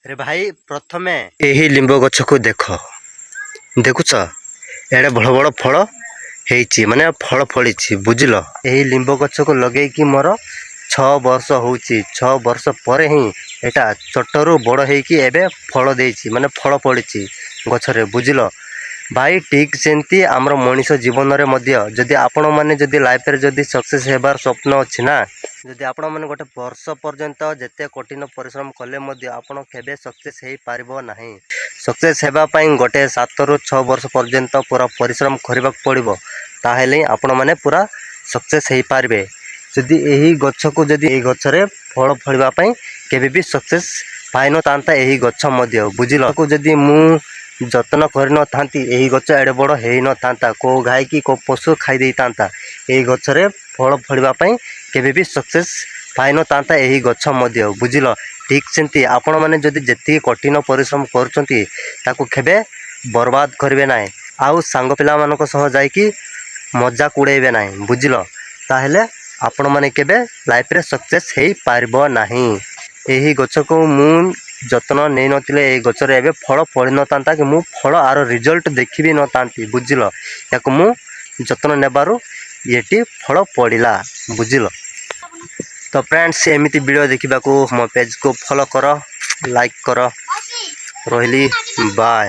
रे भाई प्रथमे यही लिंब गछ को देखुच एडे बड़ बड़ फल ହେଇଛି ମାନେ ଫଳ ଫଳିଛି ବୁଝିଲ। ଏହି ଲିମ୍ବ ଗଛକୁ ଲଗେଇକି ମୋର 6 ବର୍ଷ ହେଉଛି। 6 ବର୍ଷ ପରେ ହିଁ ଏଟା ଛୋଟରୁ ବଡ଼ ହେଇକି ଏବେ ଫଳ ଦେଇଛି ମାନେ ଫଳ ଫଳିଛି ଗଛରେ ବୁଝିଲ ଭାଇ। ଠିକ୍ ସେମିତି ଆମର ମଣିଷ ଜୀବନରେ ମଧ୍ୟ ଯଦି ଆପଣମାନେ ଯଦି ଲାଇଫରେ ଯଦି ସକ୍ସେସ୍ ହେବାର ସ୍ୱପ୍ନ ଅଛି ନା, ଯଦି ଆପଣମାନେ ଗୋଟେ ବର୍ଷ ପର୍ଯ୍ୟନ୍ତ ଯେତେ କଠିନ ପରିଶ୍ରମ କଲେ ମଧ୍ୟ ଆପଣ କେବେ ସକ୍ସେସ୍ ହେଇପାରିବ ନାହିଁ। ସକ୍ସେସ୍ ହେବା ପାଇଁ ଗୋଟେ 7ରୁ 6 ବର୍ଷ ପର୍ଯ୍ୟନ୍ତ ପୁରା ପରିଶ୍ରମ କରିବାକୁ ପଡ଼ିବ, ତାହେଲେ ଆପଣମାନେ ପୁରା ସକ୍ସେସ୍ ହେଇପାରିବେ। ଯଦି ଏହି ଗଛକୁ ଯଦି ଏହି ଗଛରେ ଫଳ ଫଳିବା ପାଇଁ କେବେ ବି ସକ୍ସେସ୍ ପାଇନଥାନ୍ତା ଏହି ଗଛ ମଧ୍ୟ ବୁଝିଲ। ଯଦି ମୁଁ ଯତ୍ନ କରିନଥାନ୍ତି ଏହି ଗଛ ଏଡ଼େ ବଡ଼ ହେଇନଥାନ୍ତା, କେଉଁ ଗାଈ କି କେଉଁ ପଶୁ ଖାଇ ଦେଇଥାନ୍ତା। ଏହି ଗଛରେ ଫଳ ଫଳିବା ପାଇଁ କେବେ ବି ସକ୍ସେସ୍ ପାଇନଥାନ୍ତା ଏହି ଗଛ ମଧ୍ୟ ବୁଝିଲ। ଠିକ୍ ସେମିତି ଆପଣମାନେ ଯଦି ଯେତିକି କଠିନ ପରିଶ୍ରମ କରୁଛନ୍ତି ତାକୁ କେବେ ବର୍ବାଦ କରିବେ ନାହିଁ, ଆଉ ସାଙ୍ଗ ପିଲାମାନଙ୍କ ସହ ଯାଇକି ମଜାକ ଉଡ଼େଇବେ ନାହିଁ ବୁଝିଲ। ତାହେଲେ ଆପଣମାନେ କେବେ ଲାଇଫରେ ସକ୍ସେସ୍ ହେଇପାରିବ ନାହିଁ। ଏହି ଗଛକୁ ମୁଁ ଯତ୍ନ ନେଇନଥିଲେ ଏହି ଗଛରେ ଏବେ ଫଳ ଫଳିନଥାନ୍ତା କି ମୁଁ ଫଳ ଆର ରିଜଲ୍ଟ ଦେଖିବି ନଥାନ୍ତି ବୁଝିଲ। ୟାକୁ ମୁଁ ଯତ୍ନ ନେବାରୁ ଏଠି ଫଳ ପଡ଼ିଲା ବୁଝିଲ। ତ ଫ୍ରେଣ୍ଡସ୍ ଏମିତି ଭିଡ଼ିଓ ଦେଖିବାକୁ ମୋ ପେଜ୍କୁ ଫଲୋ କର, ଲାଇକ୍ କର। ରହିଲି, ବାଏ।